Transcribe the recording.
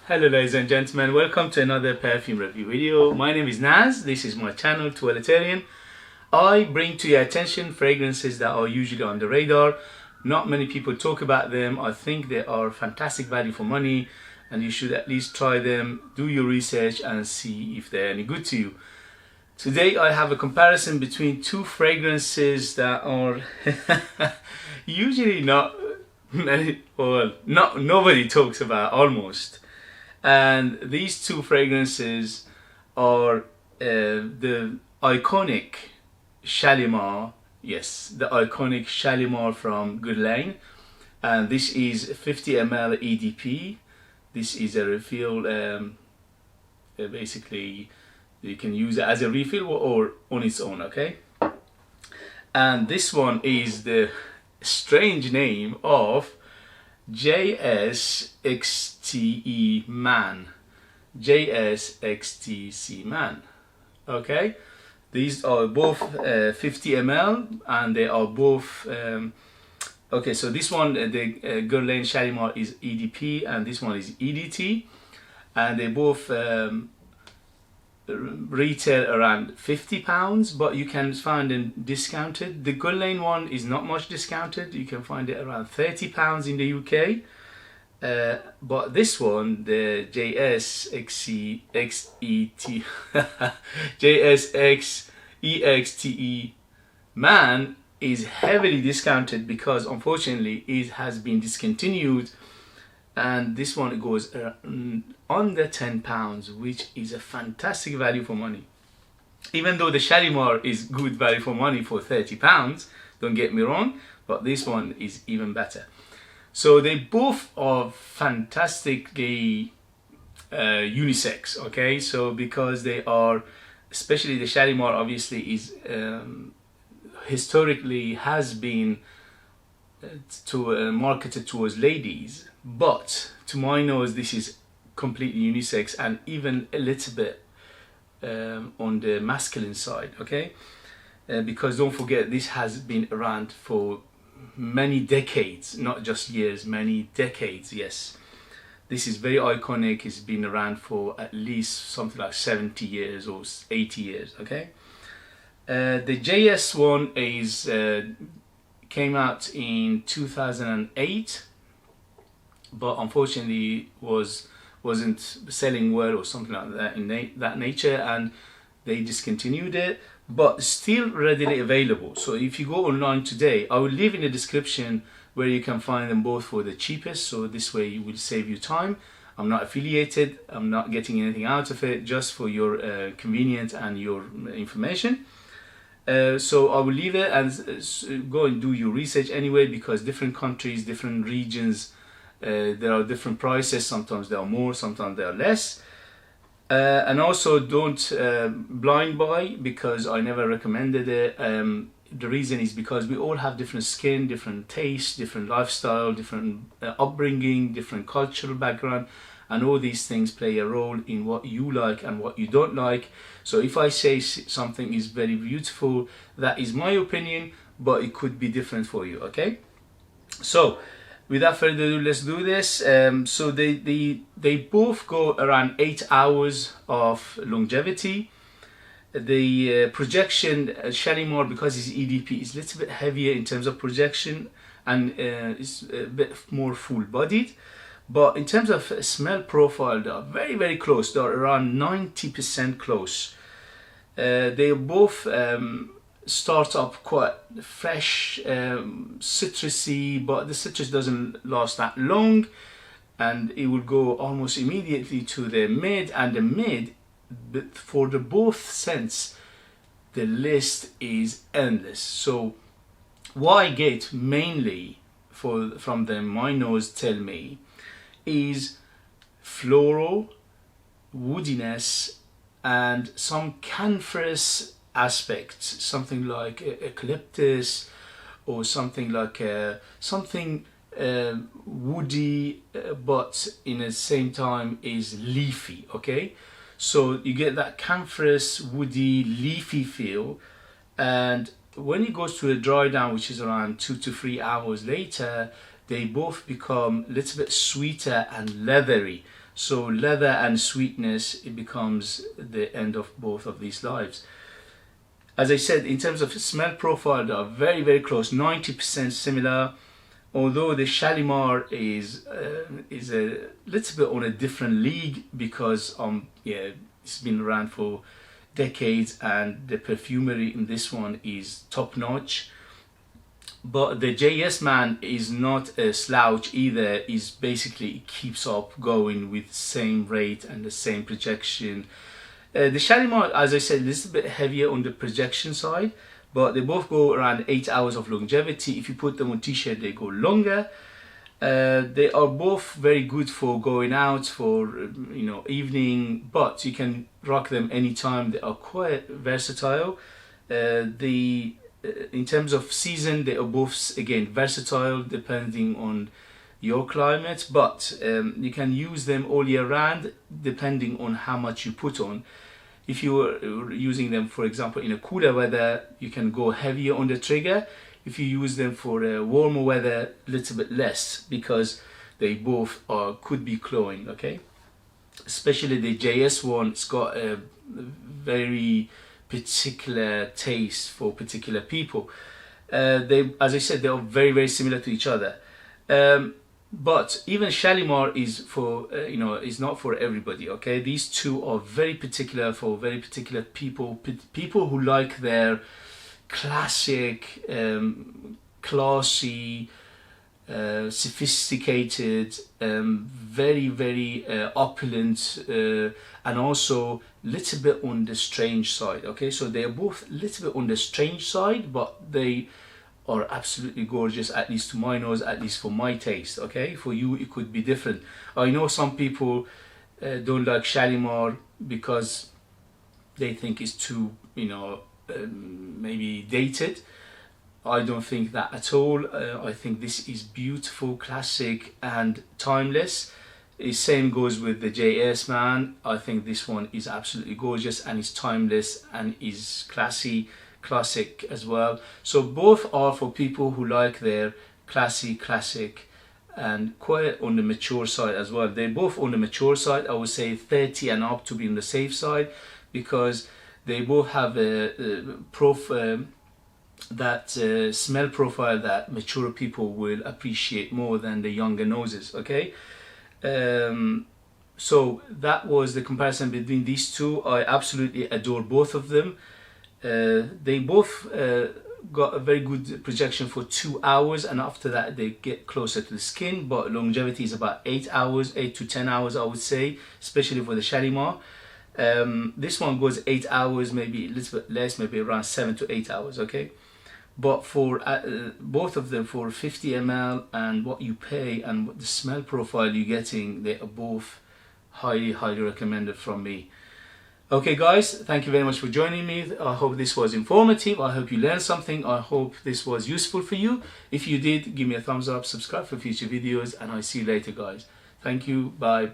Hello ladies and gentlemen, welcome to another perfume review video. My name is Naz, this is my channel Toiletterian. I bring to your attention fragrances that are usually on the radar. Not many people talk about them. I think they are fantastic value for money and you should at least try them, do your research and see if they're any good to you. Today I have a comparison between two fragrances that are usually not many, well, nobody talks about almost. And these two fragrances are the iconic Shalimar, yes, the iconic Shalimar from GUERLAIN, and this is 50 ml EDP. This is a refill, basically you can use it as a refill or on its own, okay? And this one is the strange name of Exte Man, Exte Man. Okay, these are both 50 ml and they are both okay, so this one, the GUERLAIN Shalimar, is EDP and this one is EDT, and they both retail around £50, but you can find them discounted. The GUERLAIN one is not much discounted, you can find it around £30 in the UK. But this one, the JSXEXTE Man, is heavily discounted because unfortunately it has been discontinued, and this one goes under £10, which is a fantastic value for money. Even though the Shalimar is good value for money for £30, don't get me wrong, but this one is even better. So they both are fantastically unisex, okay? So because they are, especially the Shalimar obviously is historically has been marketed towards ladies, but to my nose this is completely unisex and even a little bit on the masculine side, okay? Because don't forget, this has been around for many decades, not just years, many decades. Yes, this is very iconic. It's been around for at least something like 70 years or 80 years, okay? The JS one is came out in 2008, but unfortunately wasn't selling well or something like that in that nature, and they discontinued it, but still readily available. So if you go online today, I will leave in the description where you can find them both for the cheapest, so this way it will save you time. I'm not affiliated, I'm not getting anything out of it, just for your convenience and your information. So I will leave it and go and do your research anyway, because different countries, different regions, there are different prices. Sometimes they are more, sometimes they are less. And also don't blind buy, because I never recommended it. The reason is because we all have different skin, different taste, different lifestyle, different upbringing, different cultural background, and all these things play a role in what you like and what you don't like. So if I say something is very beautiful, that is my opinion, but it could be different for you, okay? So without further ado, let's do this. So they both go around 8 hours of longevity. The projection, Shalimar, because it's EDP, is a little bit heavier in terms of projection and it's a bit more full-bodied. But in terms of smell profile, they are very, very close. They are around 90% close. They both start up quite fresh, citrusy, but the citrus doesn't last that long, and it will go almost immediately to the mid, and the mid, but for the both scents, the list is endless. So what I get mainly from them, my nose tell me, is floral, woodiness, and some coniferous aspects, something like eucalyptus or something like something woody, but in the same time is leafy, okay? So you get that coniferous, woody, leafy feel, and when it goes to a dry down, which is around 2 to 3 hours later, they both become a little bit sweeter and leathery. So leather and sweetness, it becomes the end of both of these lives. As I said, in terms of smell profile, they are very, very close, 90% similar. Although the Shalimar is a little bit on a different league because yeah, it's been around for decades and the perfumery in this one is top notch. But the JS man is not a slouch either. Is basically, it keeps up going with same rate and the same projection. The Shalimar, as I said, a little bit heavier on the projection side, but they both go around 8 hours of longevity. If you put them on t-shirt, they go longer. They are both very good for going out for evening, but you can rock them anytime. They are quite versatile. In terms of season, they are both again versatile depending on your climate, but you can use them all year round depending on how much you put on. If you are using them, for example, in a cooler weather, you can go heavier on the trigger. If you use them for warmer weather, a little bit less, because they both could be cloying, okay? Especially the JS one, it's got a very particular taste for particular people. As I said, they are very, very similar to each other. But even Shalimar is for is not for everybody. Okay, these two are very particular for very particular people. People who like their classic, classy, sophisticated, very, very opulent, and also little bit on the strange side. Okay, so they are both little bit on the strange side, but they are absolutely gorgeous, at least to my nose, at least for my taste. Okay, for you it could be different. I know some people don't like Shalimar because they think it's too maybe dated. I don't think that at all. I think this is beautiful, classic and timeless. The same goes with the JS man. I think this one is absolutely gorgeous and is timeless and is classic as well. So both are for people who like their classic and quite on the mature side as well. They're both on the mature side. I would say 30 and up to be on the safe side, because they both have a smell profile that mature people will appreciate more than the younger noses. Okay, so that was the comparison between these two. I absolutely adore both of them. They both got a very good projection for 2 hours, and after that they get closer to the skin, but longevity is about 8 hours, 8 to 10 hours I would say, especially for the Shalimar. This one goes 8 hours, maybe a little bit less, maybe around 7 to 8 hours. Okay, but for both of them, for 50 ml and what you pay and what the smell profile you're getting, they are both highly recommended from me. Okay guys, thank you very much for joining me. I hope this was informative. I hope you learned something. I hope this was useful for you. If you did, give me a thumbs up, subscribe for future videos, and I'll see you later guys. Thank you, bye.